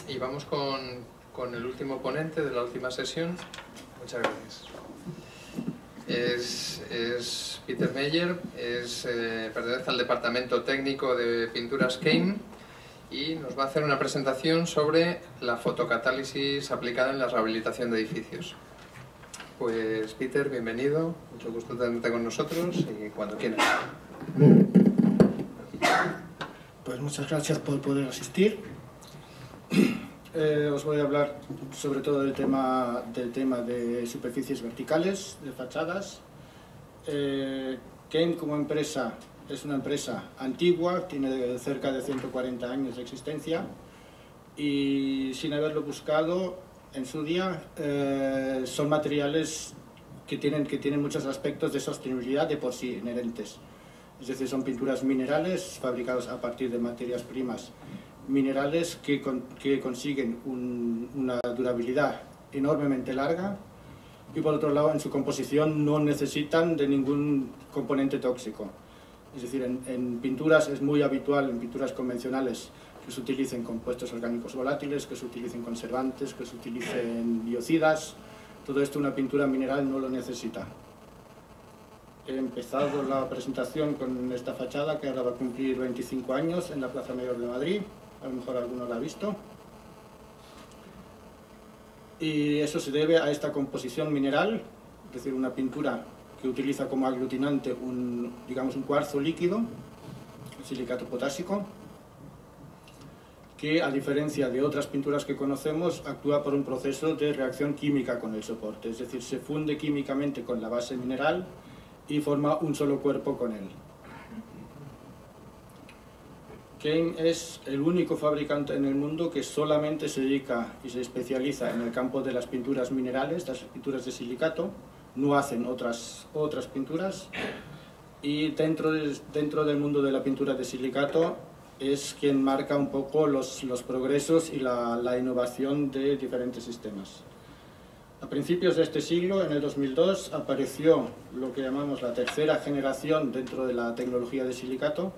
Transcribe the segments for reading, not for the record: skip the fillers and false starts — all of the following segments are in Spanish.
Y vamos con el último ponente de la última sesión. Muchas gracias. Es Peter Meyer, pertenece al departamento técnico de pinturas Keim y nos va a hacer una presentación sobre la fotocatálisis aplicada en la rehabilitación de edificios. Pues Peter, bienvenido, mucho gusto tenerte con nosotros y cuando quieras. Pues muchas gracias por poder asistir. Os voy a hablar sobre todo del tema de superficies verticales, de fachadas. Keim como empresa es una empresa antigua, tiene cerca de 140 años de existencia y sin haberlo buscado en su día son materiales que tienen muchos aspectos de sostenibilidad de por sí inherentes. Es decir, son pinturas minerales fabricadas a partir de materias primas minerales que consiguen una durabilidad enormemente larga y por otro lado en su composición no necesitan de ningún componente tóxico. Es decir, en pinturas es muy habitual, en pinturas convencionales, que se utilicen compuestos orgánicos volátiles, que se utilicen conservantes, que se utilicen biocidas. Todo esto una pintura mineral no lo necesita. He empezado la presentación con esta fachada que ahora va a cumplir 25 años en la Plaza Mayor de Madrid. A lo mejor alguno la ha visto. Y eso se debe a esta composición mineral, es decir, una pintura que utiliza como aglutinante digamos un cuarzo líquido, el silicato potásico, que a diferencia de otras pinturas que conocemos, actúa por un proceso de reacción química con el soporte, es decir, se funde químicamente con la base mineral y forma un solo cuerpo con él. Keim es el único fabricante en el mundo que solamente se dedica y se especializa en el campo de las pinturas minerales, las pinturas de silicato, no hacen otras pinturas, y dentro del mundo de la pintura de silicato es quien marca un poco los progresos y la innovación de diferentes sistemas. A principios de este siglo, en el 2002, apareció lo que llamamos la tercera generación dentro de la tecnología de silicato,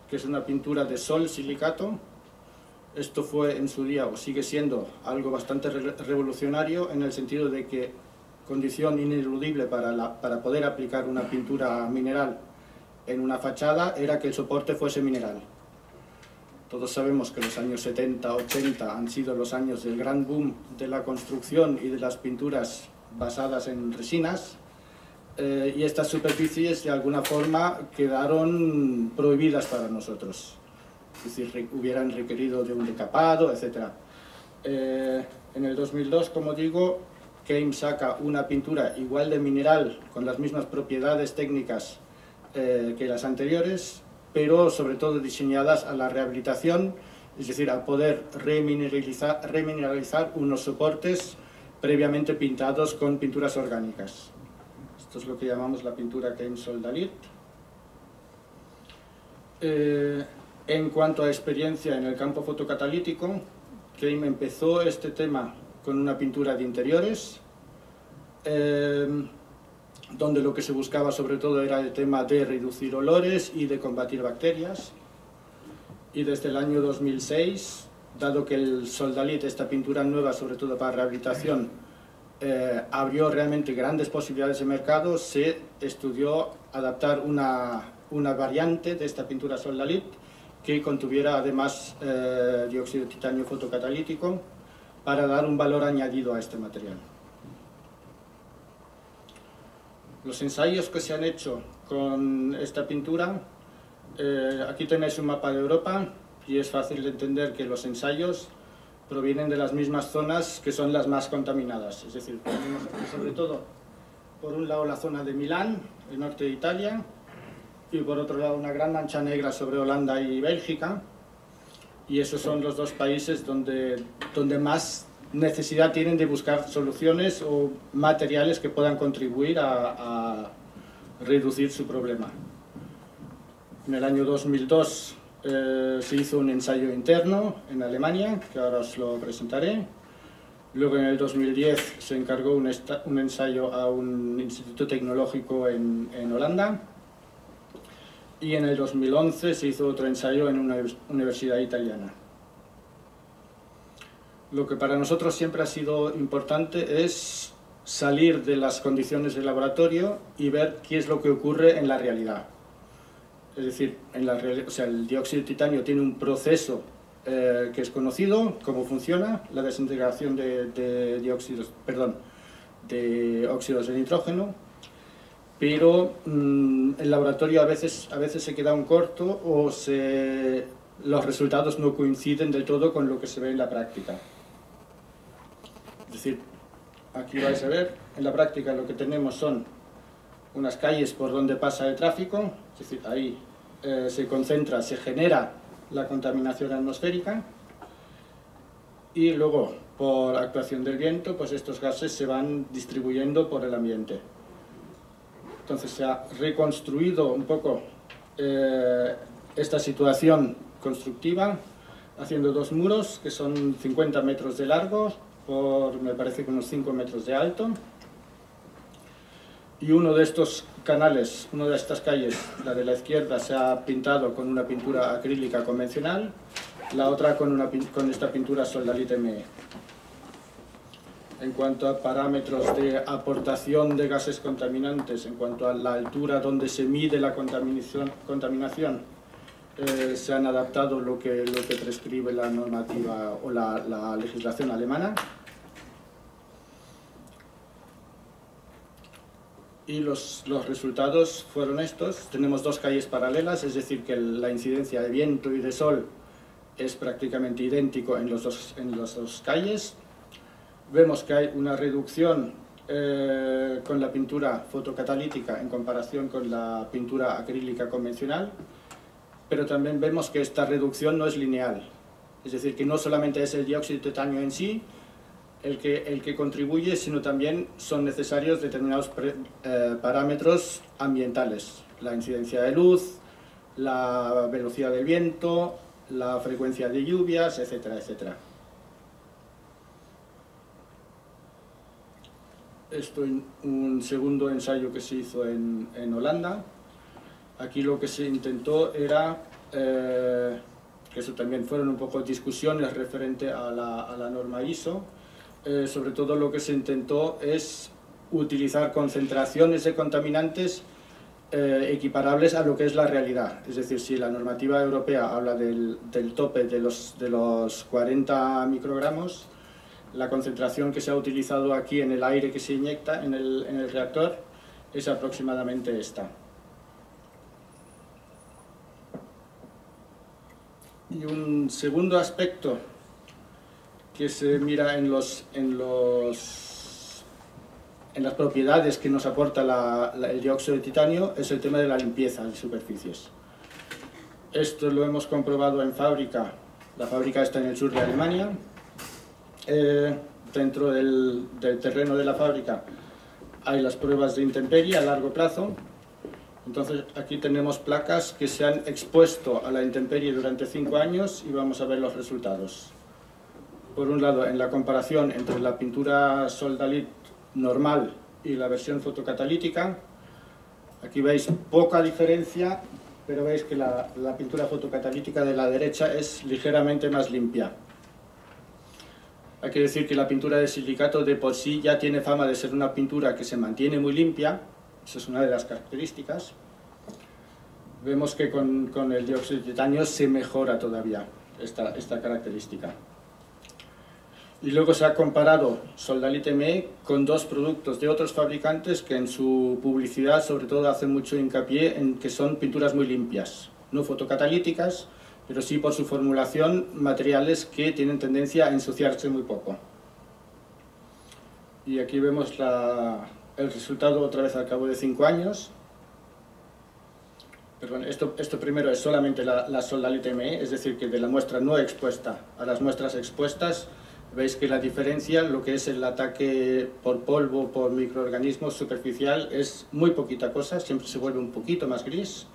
que es una pintura de sol silicato. Esto fue en su día, o sigue siendo, algo bastante revolucionario en el sentido de que condición ineludible para poder aplicar una pintura mineral en una fachada era que el soporte fuese mineral. Todos sabemos que los años 70-80 han sido los años del gran boom de la construcción y de las pinturas basadas en resinas, y estas superficies de alguna forma quedaron prohibidas para nosotros, es decir, hubieran requerido de un decapado, etc. En el 2002, como digo, Keim saca una pintura igual de mineral, con las mismas propiedades técnicas que las anteriores, pero sobre todo diseñadas a la rehabilitación, es decir, a poder remineralizar unos soportes previamente pintados con pinturas orgánicas. Esto es lo que llamamos la pintura Keim Soldalit. En cuanto a experiencia en el campo fotocatalítico, Keim empezó este tema con una pintura de interiores, donde lo que se buscaba sobre todo era el tema de reducir olores y de combatir bacterias. Y desde el año 2006, dado que el Soldalit, esta pintura nueva sobre todo para rehabilitación, abrió realmente grandes posibilidades de mercado, se estudió adaptar una variante de esta pintura Soldalit que contuviera además dióxido de titanio fotocatalítico para dar un valor añadido a este material. Los ensayos que se han hecho con esta pintura, aquí tenéis un mapa de Europa y es fácil de entender que los ensayos provienen de las mismas zonas que son las más contaminadas. Es decir, tenemos aquí sobre todo, por un lado la zona de Milán, el norte de Italia, y por otro lado una gran mancha negra sobre Holanda y Bélgica, y esos son los dos países donde más necesidad tienen de buscar soluciones o materiales que puedan contribuir a reducir su problema. En el año 2002 se hizo un ensayo interno en Alemania, que ahora os lo presentaré. Luego en el 2010 se encargó un ensayo a un instituto tecnológico en Holanda. y en el 2011 se hizo otro ensayo en una universidad italiana. Lo que para nosotros siempre ha sido importante es salir de las condiciones del laboratorio y ver qué es lo que ocurre en la realidad. Es decir, el dióxido de titanio tiene un proceso que es conocido, cómo funciona, la desintegración de óxidos de nitrógeno, pero el laboratorio a veces se queda un corto o los resultados no coinciden del todo con lo que se ve en la práctica. Es decir, aquí vais a ver, en la práctica lo que tenemos son unas calles por donde pasa el tráfico, es decir, ahí se genera la contaminación atmosférica y luego, por actuación del viento, pues estos gases se van distribuyendo por el ambiente. Entonces se ha reconstruido un poco esta situación constructiva haciendo dos muros que son 50 metros de largo por, me parece que unos 5 metros de alto, y uno de estos canales, una de estas calles, la de la izquierda, se ha pintado con una pintura acrílica convencional, la otra con esta pintura Soldalite ME. En cuanto a parámetros de aportación de gases contaminantes, en cuanto a la altura donde se mide la contaminación, se han adaptado lo que prescribe la normativa o la legislación alemana. Y los resultados fueron estos. Tenemos dos calles paralelas, es decir, que la incidencia de viento y de sol es prácticamente idéntico en las dos calles. Vemos que hay una reducción con la pintura fotocatalítica en comparación con la pintura acrílica convencional, pero también vemos que esta reducción no es lineal, es decir, que no solamente es el dióxido de titanio en sí el que contribuye, sino también son necesarios determinados parámetros ambientales, la incidencia de luz, la velocidad del viento, la frecuencia de lluvias, etcétera, etcétera. Esto es un segundo ensayo que se hizo en Holanda. Aquí lo que se intentó era, que eso también fueron un poco discusiones referente a la norma ISO, sobre todo lo que se intentó es utilizar concentraciones de contaminantes equiparables a lo que es la realidad. Es decir, si la normativa europea habla del tope de los 40 microgramos, la concentración que se ha utilizado aquí en el aire que se inyecta en el reactor es aproximadamente esta. Y un segundo aspecto que se mira en las propiedades que nos aporta el dióxido de titanio es el tema de la limpieza de superficies. Esto lo hemos comprobado en fábrica. La fábrica está en el sur de Alemania. Dentro del terreno de la fábrica hay las pruebas de intemperie a largo plazo. Entonces aquí tenemos placas que se han expuesto a la intemperie durante 5 años y vamos a ver los resultados. Por un lado, en la comparación entre la pintura Soldalit normal y la versión fotocatalítica, aquí veis poca diferencia, pero veis que la pintura fotocatalítica de la derecha es ligeramente más limpia. Hay que decir que la pintura de silicato de por sí ya tiene fama de ser una pintura que se mantiene muy limpia, esa es una de las características. Vemos que con el dióxido de titanio se mejora todavía esta característica. Y luego se ha comparado Soldalite ME con dos productos de otros fabricantes que en su publicidad sobre todo hacen mucho hincapié en que son pinturas muy limpias, no fotocatalíticas, pero sí por su formulación materiales que tienen tendencia a ensuciarse muy poco. Y aquí vemos el resultado otra vez al cabo de 5 años. Perdón, esto primero es solamente la Soldalite ME, es decir, que de la muestra no expuesta a las muestras expuestas, veis que la diferencia, lo que es el ataque por polvo, por microorganismos superficial, es muy poquita cosa, siempre se vuelve un poquito más gris.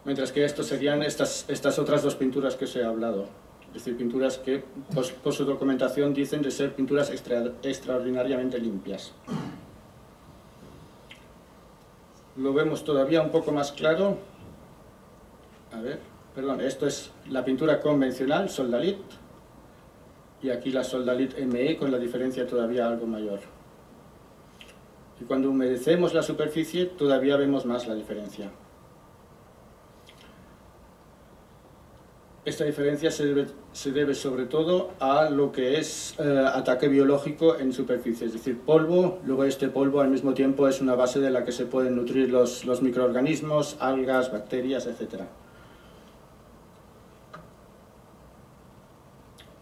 Mientras que estos serían estas otras dos pinturas que os he hablado. Es decir, pinturas que por su documentación dicen de ser pinturas extraordinariamente limpias. lo vemos todavía un poco más claro. A ver, perdón, esto es la pintura convencional, Soldalit, y aquí la Soldalit ME con la diferencia todavía algo mayor. Y cuando humedecemos la superficie todavía vemos más la diferencia. Esta diferencia se debe sobre todo a lo que es ataque biológico en superficie, es decir, polvo. Luego este polvo al mismo tiempo es una base de la que se pueden nutrir los microorganismos, algas, bacterias, etc.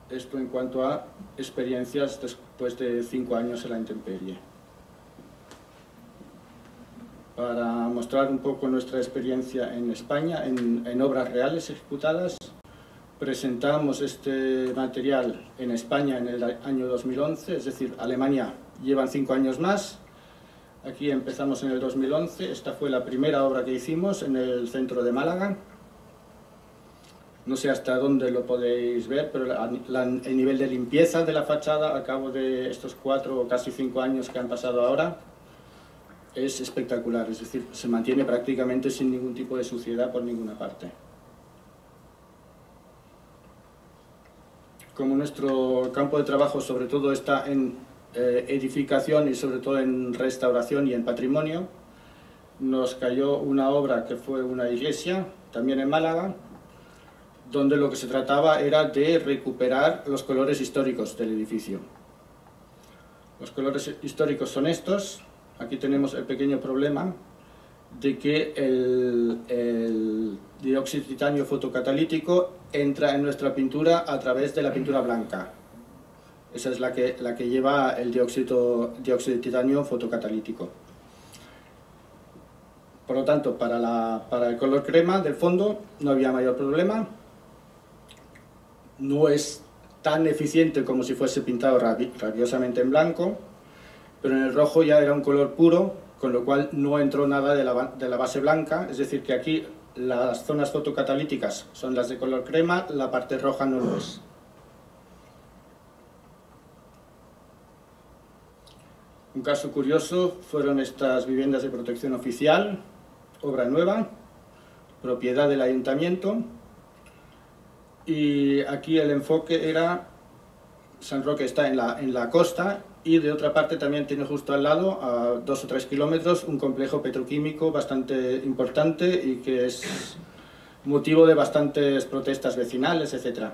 Esto en cuanto a experiencias después de 5 años en la intemperie. Para mostrar un poco nuestra experiencia en España, en obras reales ejecutadas, presentamos este material en España en el año 2011, es decir, Alemania llevan 5 años más. Aquí empezamos en el 2011, esta fue la primera obra que hicimos en el centro de Málaga. No sé hasta dónde lo podéis ver, pero el nivel de limpieza de la fachada a cabo de estos 4 o casi 5 años que han pasado ahora es espectacular, es decir, se mantiene prácticamente sin ningún tipo de suciedad por ninguna parte. Como nuestro campo de trabajo sobre todo está en edificación y sobre todo en restauración y en patrimonio, nos cayó una obra que fue una iglesia, también en Málaga, donde lo que se trataba era de recuperar los colores históricos del edificio. Los colores históricos son estos. Aquí tenemos el pequeño problema de que el dióxido de titanio fotocatalítico entra en nuestra pintura a través de la pintura blanca. Esa es la que lleva el dióxido de titanio fotocatalítico. Por lo tanto, para el color crema del fondo no había mayor problema. No es tan eficiente como si fuese pintado rabiosamente en blanco, pero en el rojo ya era un color puro, con lo cual no entró nada de la base blanca, es decir que aquí las zonas fotocatalíticas son las de color crema, la parte roja no lo es. Un caso curioso fueron estas viviendas de protección oficial, obra nueva, propiedad del ayuntamiento, y aquí el enfoque era, San Roque está en la costa, y de otra parte también tiene justo al lado, a 2 o 3 kilómetros, un complejo petroquímico bastante importante y que es motivo de bastantes protestas vecinales, etc.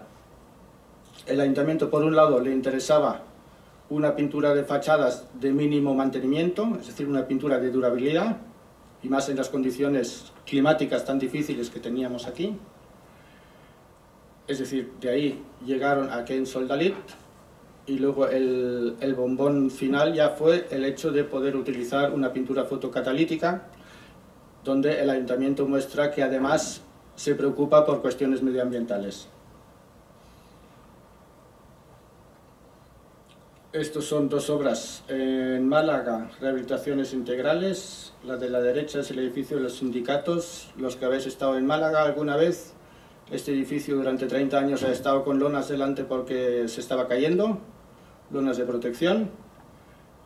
El ayuntamiento, por un lado, le interesaba una pintura de fachadas de mínimo mantenimiento, es decir, una pintura de durabilidad, y más en las condiciones climáticas tan difíciles que teníamos aquí. Es decir, de ahí llegaron a Ken Soldalit, y luego el bombón final ya fue el hecho de poder utilizar una pintura fotocatalítica, donde el ayuntamiento muestra que además se preocupa por cuestiones medioambientales. Estos son 2 obras en Málaga, rehabilitaciones integrales. La de la derecha es el edificio de los sindicatos. Los que habéis estado en Málaga alguna vez, este edificio durante 30 años ha estado con lonas delante porque se estaba cayendo, lonas de protección,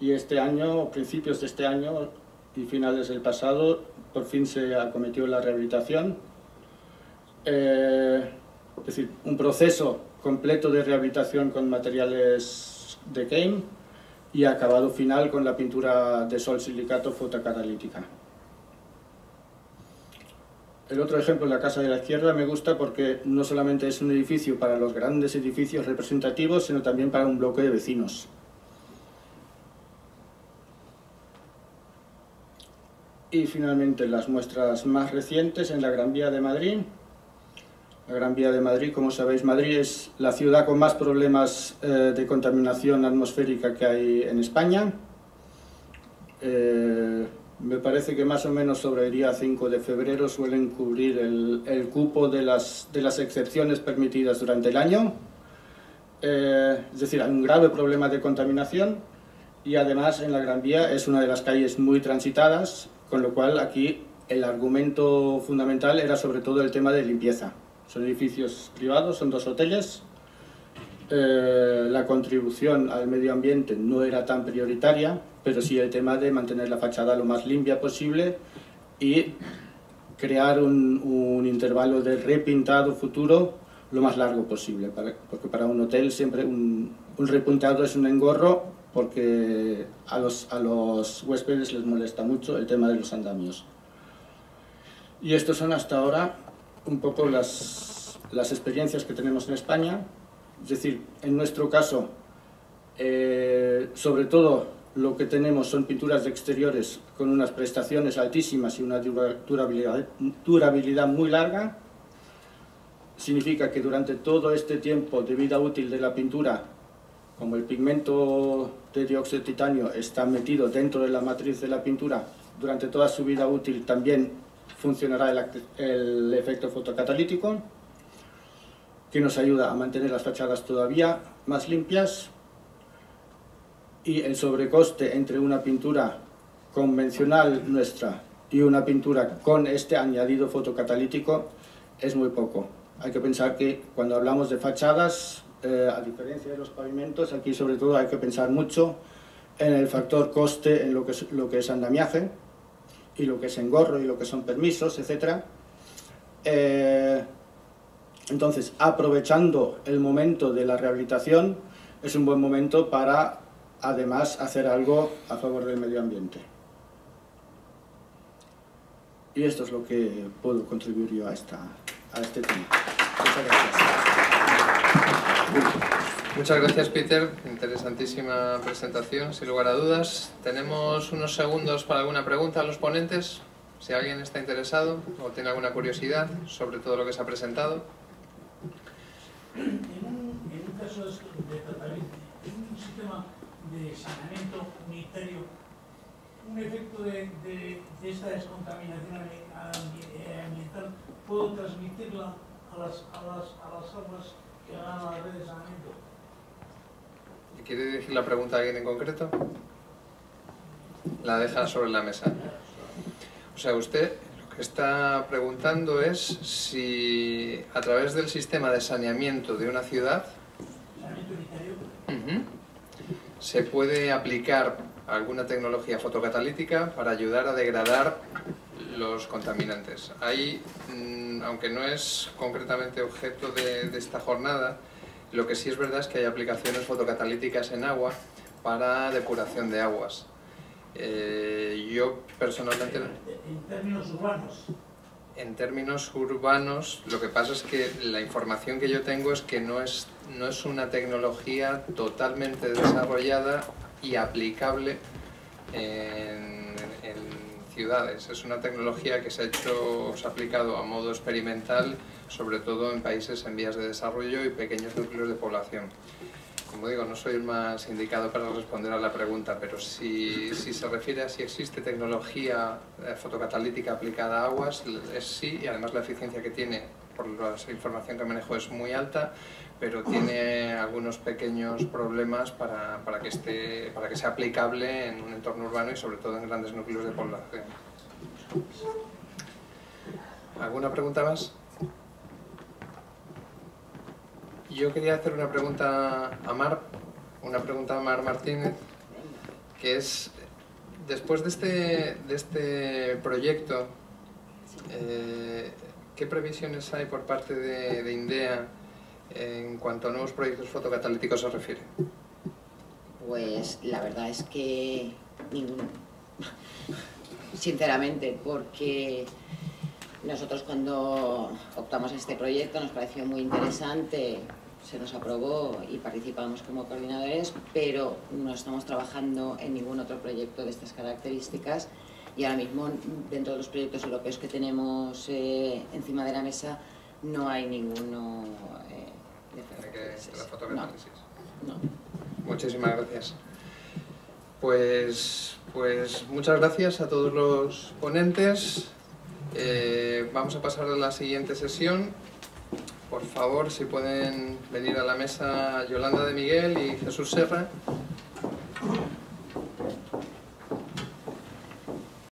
y este año, principios de este año y finales del pasado, por fin se acometió la rehabilitación. Es decir, un proceso completo de rehabilitación con materiales de Keim y acabado final con la pintura de sol silicato fotocatalítica. El otro ejemplo, la casa de la izquierda, me gusta porque no solamente es un edificio para los grandes edificios representativos, sino también para un bloque de vecinos. Y finalmente las muestras más recientes en la Gran Vía de Madrid. La Gran Vía de Madrid, como sabéis, Madrid es la ciudad con más problemas de contaminación atmosférica que hay en España. Me parece que más o menos sobre el día 5 de febrero suelen cubrir el cupo de las excepciones permitidas durante el año. Es decir, hay un grave problema de contaminación y además en la Gran Vía es una de las calles muy transitadas, con lo cual aquí el argumento fundamental era sobre todo el tema de limpieza. Son edificios privados, son 2 hoteles. La contribución al medio ambiente no era tan prioritaria, pero sí el tema de mantener la fachada lo más limpia posible y crear un intervalo de repintado futuro lo más largo posible, porque para un hotel siempre un repintado es un engorro, porque a los huéspedes les molesta mucho el tema de los andamios. Y estos son hasta ahora un poco las experiencias que tenemos en España. Es decir, en nuestro caso, sobre todo lo que tenemos son pinturas de exteriores con unas prestaciones altísimas y una durabilidad muy larga. Significa que durante todo este tiempo de vida útil de la pintura, como el pigmento de dióxido de titanio está metido dentro de la matriz de la pintura, durante toda su vida útil también funcionará el efecto fotocatalítico, que nos ayuda a mantener las fachadas todavía más limpias, y el sobrecoste entre una pintura convencional nuestra y una pintura con este añadido fotocatalítico es muy poco. Hay que pensar que cuando hablamos de fachadas, a diferencia de los pavimentos, aquí sobre todo hay que pensar mucho en el factor coste, en lo que es andamiaje, y lo que es engorro, y lo que son permisos, etc. Entonces, aprovechando el momento de la rehabilitación, es un buen momento para, además, hacer algo a favor del medio ambiente. Y esto es lo que puedo contribuir yo a este tema. Muchas gracias. Muchas gracias, Peter. Interesantísima presentación, sin lugar a dudas. Tenemos unos segundos para alguna pregunta a los ponentes, si alguien está interesado o tiene alguna curiosidad sobre todo lo que se ha presentado. En un caso de tratamiento, en un sistema de saneamiento unitario, un efecto de esta descontaminación ambiental, ¿puedo transmitirla a las aguas que hagan a la red de saneamiento? ¿Quiere dirigir la pregunta a alguien en concreto? La deja sobre la mesa. O sea, usted lo que está preguntando es si a través del sistema de saneamiento de una ciudad se puede aplicar alguna tecnología fotocatalítica para ayudar a degradar los contaminantes. Ahí, aunque no es concretamente objeto de esta jornada, lo que sí es verdad es que hay aplicaciones fotocatalíticas en agua para depuración de aguas. Yo personalmente... En términos urbanos. En términos urbanos, lo que pasa es que la información que yo tengo es que no es una tecnología totalmente desarrollada y aplicable en ciudades. Es una tecnología que se ha aplicado a modo experimental, sobre todo en países en vías de desarrollo y pequeños núcleos de población. Como digo, no soy el más indicado para responder a la pregunta, pero si se refiere a si existe tecnología fotocatalítica aplicada a aguas, es sí, y además la eficiencia que tiene, por la información que manejo, es muy alta, pero tiene algunos pequeños problemas para que sea aplicable en un entorno urbano y sobre todo en grandes núcleos de población. ¿Alguna pregunta más? Yo quería hacer una pregunta a Mar Martínez, que es, después de este proyecto, ¿qué previsiones hay por parte de INDEA en cuanto a nuevos proyectos fotocatalíticos se refiere? Pues la verdad es que ninguno, sinceramente, porque nosotros cuando optamos a este proyecto nos pareció muy interesante, se nos aprobó y participamos como coordinadores, pero no estamos trabajando en ningún otro proyecto de estas características y ahora mismo dentro de los proyectos europeos que tenemos encima de la mesa no hay ninguno de la fotocatálisis. No. Muchísimas gracias. Pues muchas gracias a todos los ponentes. Vamos a pasar a la siguiente sesión. Por favor, si pueden venir a la mesa Yolanda de Miguel y Jesús Serra.